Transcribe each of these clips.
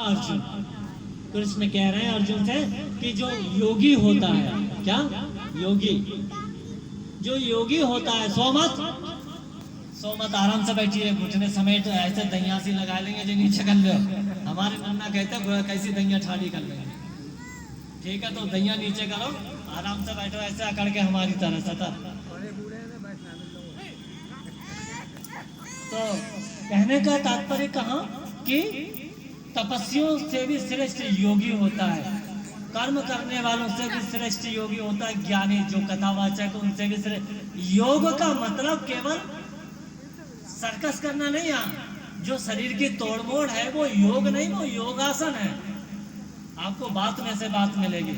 अर्जुन, कृष्ण कह रहे हैं अर्जुन से कि जो योगी होता है, क्या योगी, जो योगी होता है, सोमत आराम से बैठिए, घुटने समेत ऐसे दहिया सी लगा लेंगे जो नीचे कर लो। हमारे नन्ना कहते हैं कैसी दहिया ठाड़ी कर लेंगे। ठीक है, तो दहिया नीचे करो, आराम से बैठो ऐसे अकड़ के हमारी तरह सतर। तो कहने का तात्पर्य कहा कि तपस्वियों से भी श्रेष्ठ योगी होता है, कर्म करने वालों से भी श्रेष्ठ योगी होता है, ज्ञानी जो कथावाचक उनसे भी श्रेष्ठ। योग का मतलब केवल सर्कस करना नहीं है, जो शरीर की तोड़मोड़ है वो योग नहीं, वो योगासन है। आपको बात में से बात मिलेगी,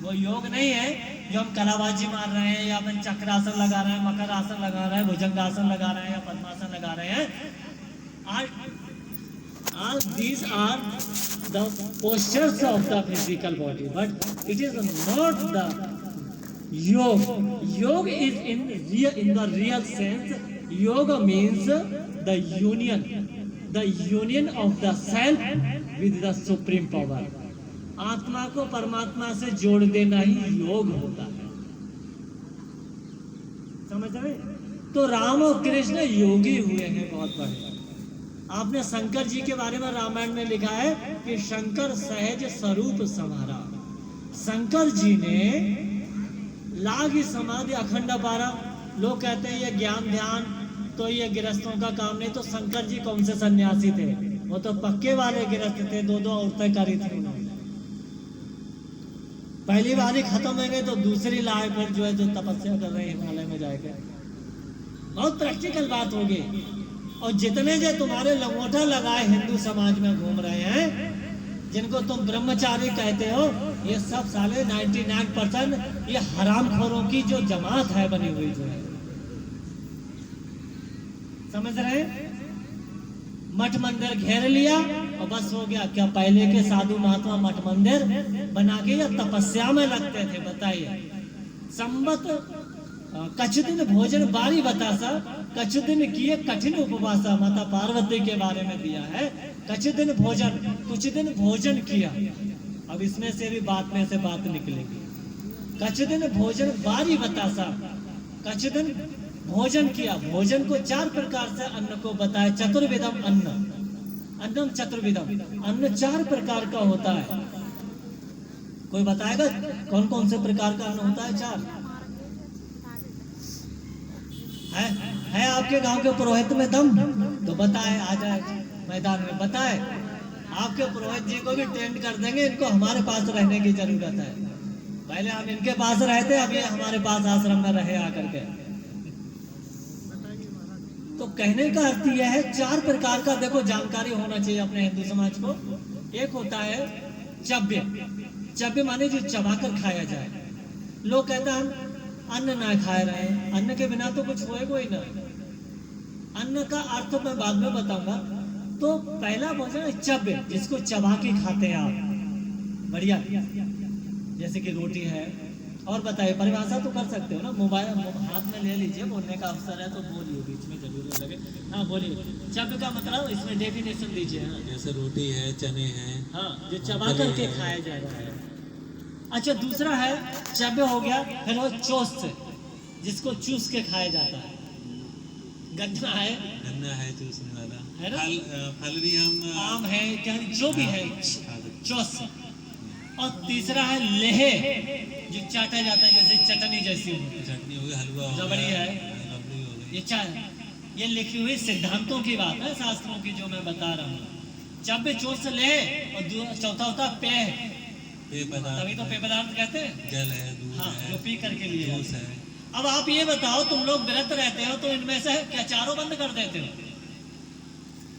वो योग नहीं है जो हम कलाबाजी मार रहे हैं या फिर चक्रासन लगा रहे हैं, मकर आसन लगा रहे हैं, भुजंगासन लगा रहे हैं या पद्मासन लगा रहे हैं। All these are the postures of the physical body, but it is not the yoga. Yoga is in the real sense. Yoga means the union of the self with the supreme power. आत्मा को परमात्मा से जोड़ देना ही योग होता है। समझ रहे? तो राम और कृष्ण योगी हुए हैं बहुत बड़े। आपने शंकर जी के बारे में रामायण में लिखा है कि शंकर सहज स्वरूप समारा। शंकर जी ने लागी समाधि अखंड पारा। लोग कहते हैं ये ज्ञान ध्यान तो ये गृहस्थों का काम नहीं, तो शंकर जी कौन से सन्यासी थे? वो तो पक्के वाले गृहस्थ थे, दो औरतें करी थी उन्होंने। पहली बारी खत्म हो गई तो दूसरी लाए, फिर जो है जो तपस्या कर रहे हैं हिमालय में जाकर। बहुत प्रैक्टिकल बात होगी। और जितने जो तुम्हारे लंगोटा लगाए हिंदू समाज में घूम रहे हैं, जिनको तुम ब्रह्मचारी कहते हो, ये सब साले 99% ये हरामखोरों की जो जमात है बनी हुई जो है। समझ रहे? मठ मंदिर घेर लिया और बस हो गया। क्या पहले के साधु महात्मा मठ मंदिर बना के या तपस्या में लगते थे? बताइए। संबत कछु दिन भोजन बारी बतासा, कछु दिन किए कठिन उपवासा। माता पार्वती के बारे में दिया है, कछु दिन भोजन, कुछ दिन भोजन किया। अब इसमें से भी बात में से बात निकलेगी। कछु दिन भोजन बारी बतासा, कछु दिन भोजन किया। भोजन को 4 प्रकार से अन्न को बताया। चतुर्विधम अन्न, अन्नम चतुर्विधम। अन्न 4 प्रकार का होता है। कोई बताएगा कौन कौन से प्रकार का अन्न होता है? 4 है आपके गांव के पुरोहित में दम? तो बताए, आ जाए मैदान में बताए। आपके पुरोहित जी को भी ट्रेंड कर देंगे, इनको हमारे पास रहने की जरूरत है। पहले हम इनके पास रहते, अब ये हमारे पास आश्रम में रहे आकर के। तो कहने का अर्थ यह है 4 प्रकार का देखो जानकारी होना चाहिए अपने हिंदू समाज को। एक होता है चव्य। चव्य माने जो चबाकर खाया जाए। लोग कहते हैं अन्न ना खाए रहे, अन्न के बिना तो कुछ होएगा ही ना। अन्न का अर्थ मैं बाद में बताऊंगा। तो पहला भोजन है चव्य, जिसको चबा के खाते हैं आप, बढ़िया, जैसे कि रोटी है। और बताइए, परिभाषा तो कर सकते हो ना, मोबाइल हाथ में ले लीजिए, बोलने का अवसर है तो बोलिए, बीच में जरूर लगे। हाँ बोलिए। चव्य का मतलब इसमें डेफिनेशन दीजिए। हाँ, जैसे रोटी है, चने हैं, हाँ, जो चबा करके खाया जा रहा है। अच्छा, दूसरा है चव्य हो गया। फिर वो चोस से, जिसको चूस के खाया जाता है। गन्ना है चूसने वाला है ना। फल भी हम आम है, क्या जो भी है, चोस। और तीसरा है लेहे, जो चाटा जाता है, जैसे चटनी जैसी चटनी हो गई, हलवा हो रबड़ी गया, है। ये लिखी हुई सिद्धांतों की बात है, शास्त्रों की, जो मैं बता रहा हूँ। चव्य चोस ले, और चौथा होता पेय। तभी तो पेय पदार्थ कहते हैं। जल है, दूध हाँ, है, जो पी करके लिए जूस है। अब आप ये बताओ, तुम लोग व्रत रहते हो तो इनमें से क्या चारों बंद कर देते हो?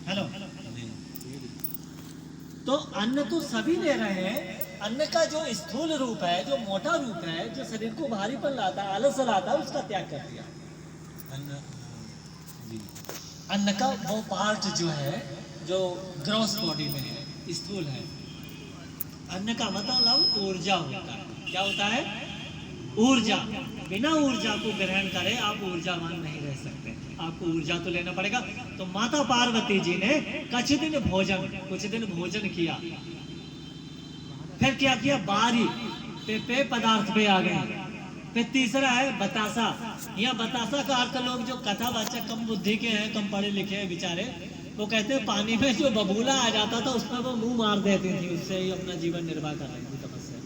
हेलो। तो अन्न तो सभी ले रहे हैं। अन्न का जो स्थूल रूप है, जो मोटा रूप है, जो शरीर को भारीपन लाता है, आलस लाता है, उसका त्याग कर दिया। अन्न का वो पार्ट जो है, जो ग्रॉस बॉडी में है, स्थूल है। अन्न का मतलब ऊर्जा होता है। क्या होता है? ऊर्जा। बिना ऊर्जा को ग्रहण करे आप ऊर्जावान नहीं रह सकते। आपको ऊर्जा तो लेना पड़ेगा। तो माता पार्वती जी ने कुछ दिन भोजन किया, फिर क्या किया, बारी पे पदार्थ पे आ गए। फिर तीसरा है बतासा। यह बतासा का अर्थ लोग जो कथावाचक कम बुद्धि के हैं, कम पढ़े लिखे हैं बेचारे, वो कहते हैं पानी में जो बबूला आ जाता था उसमें वो मुंह मार देती थी, उससे ही अपना जीवन निर्वाह कर रही थी तपस्या।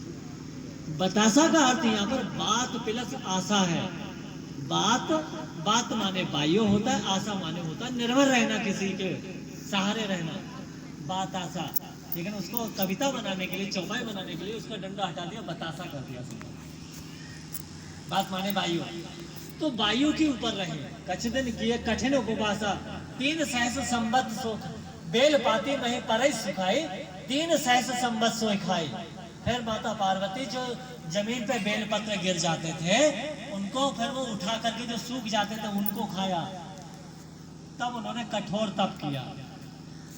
बतासा का अर्थ यहाँ पर बात प्लस आशा है। बात माने बाह्य होता है, आशा माने होता है निर्भर रहना, किसी के सहारे रहना, बात आशा। लेकिन उसको कविता बनाने के लिए, चौपाई बनाने के लिए उसका डंडा हटा दिया, बतासा कर दिया। बात माने वायु, तो वायु के ऊपर रहे, कछ दिन किए कठिन उपवासा, 3 सहस्र संवत सोख, बेल पाती नहीं परई सुखाई, 3 सहस्र संवत सोई खाई। फिर माता पार्वती जो जमीन पे बेल पत्र गिर जाते थे उनको फिर वो उठा करके जो सूख जाते थे उनको खाया। तब उन्होंने कठोर तप किया।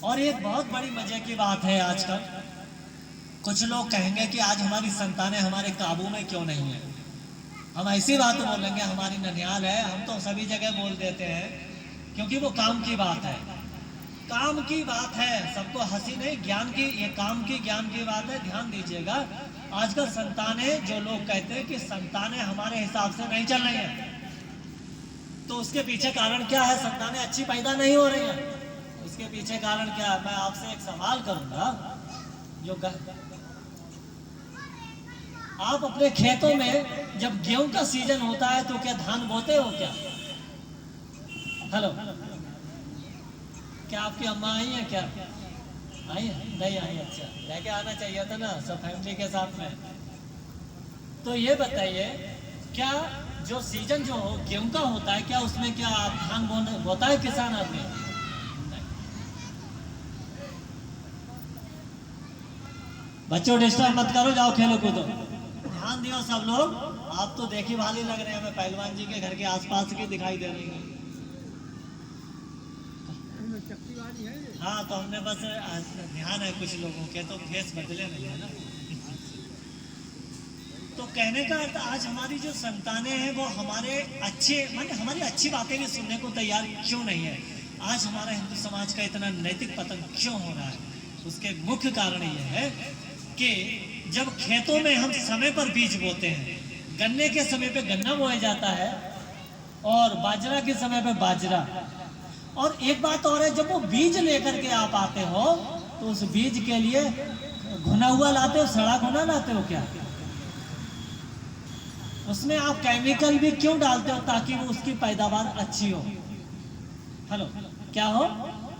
और एक बहुत बड़ी मजे की बात है, आजकल कुछ लोग कहेंगे कि आज हमारी संतानें हमारे काबू में क्यों नहीं है। हम ऐसी बात बोलेंगे हमारी ननिहाल है, हम तो सभी जगह बोल देते हैं, क्योंकि वो काम की बात है, काम की बात है। सबको हंसी नहीं, ज्ञान की, ये काम की ज्ञान की बात है। ध्यान दीजिएगा, आजकल संतानें, जो लोग कहते हैं कि संतानें हमारे हिसाब से नहीं चल रही हैं, तो उसके पीछे कारण क्या है? संतानें अच्छी पैदा नहीं हो रही हैं, उसके पीछे कारण क्या है? मैं आपसे एक सवाल करूंगा, आप अपने खेतों में जब गेहूं का सीजन होता है तो क्या धान बोते हो क्या? हेलो, क्या आपकी अम्मा आई है क्या? आई है? नहीं आई? अच्छा, लेके आना चाहिए था ना सब फैमिली के साथ में। तो ये बताइए, क्या जो सीजन जो गेहूं का होता है, क्या उसमें क्या धान बोता है किसान आदमी? बच्चों डिस्टर्ब मत करो, जाओ खेलो कूदो, ध्यान दियो सब लोग। आप तो देखी भाली लग रहे हैं, हमें पहलवान जी के घर के आसपास की दिखाई दे रही है। हाँ, तो हमने बस ध्यान है कुछ लोगों के, तो फेस बदले नहीं है ना। तो कहने का अर्थ, आज हमारी जो संतानें हैं वो हमारे अच्छे, माने हमारी अच्छी बातें भी सुनने को तैयार क्यों नहीं है? आज हमारा हिंदू समाज का इतना नैतिक पतन क्यों हो रहा है? उसके मुख्य कारण यह है कि जब खेतों में हम समय पर बीज बोते हैं, गन्ने के समय पे गन्ना बोया जाता है और बाजरा के समय पे बाजरा। और एक बात और है, जब वो बीज लेकर के आप आते हो तो उस बीज के लिए घुना हुआ लाते हो, सड़ा घुना लाते हो क्या? उसमें आप केमिकल भी क्यों डालते हो? ताकि वो उसकी पैदावार अच्छी हो। हेलो, क्या हो?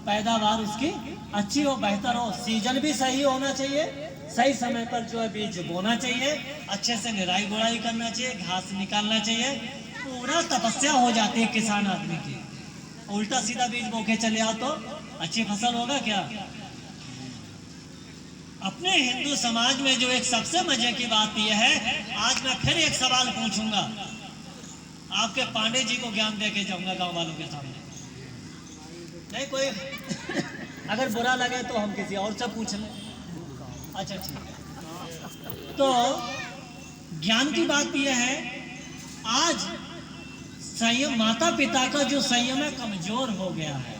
पैदावार उसकी अच्छी हो, बेहतर हो। सीजन भी सही होना चाहिए, सही समय पर जो है बीज बोना चाहिए, अच्छे से निराई गुड़ाई करना चाहिए, घास निकालना चाहिए। पूरा तपस्या हो जाती है किसान आदमी की। उल्टा सीधा बीज बो के चले आओ तो अच्छी फसल होगा क्या? अपने हिंदू समाज में जो एक सबसे मजे की बात यह है, आज मैं फिर एक सवाल पूछूंगा, आपके पांडे जी को ज्ञान दे के जाऊंगा गांव वालों के सामने। नहीं कोई अगर बुरा लगे तो हम किसी और से पूछ लें। अच्छा ठीक है। तो ज्ञान की बात यह है, आज संयम, माता पिता का जो संयम है कमजोर हो गया है।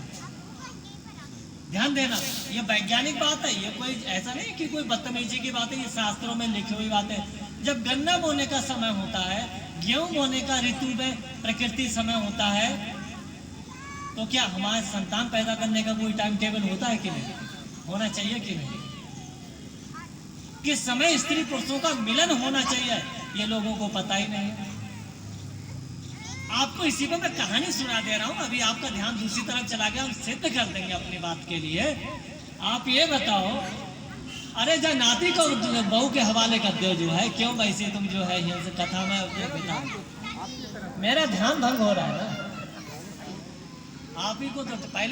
ध्यान देना, ये वैज्ञानिक बात है, ये कोई ऐसा नहीं कि कोई बदतमीजी की बात है, ये शास्त्रों में लिखी हुई बात है। जब गन्ना बोने का समय होता है, गेहूं बोने का ऋतु में प्रकृति समय होता है, तो क्या हमारे संतान पैदा करने का कोई टाइम टेबल होता है कि नहीं? होना चाहिए कि नहीं? किस समय स्त्री पुरुषों का मिलन होना चाहिए, ये लोगों को पता ही नहीं है। आपको इसी पर मैं कहानी सुना दे रहा हूं, अभी आपका ध्यान दूसरी तरफ चला गया, हम सिद्ध कर देंगे अपनी बात के लिए। आप ये बताओ, अरे जो नाती को बहू के हवाले कर दो जो है, क्यों वैसे तुम जो है ये कथा में, मेरा ध्यान भंग हो रहा है ना। आप ही को तो पहले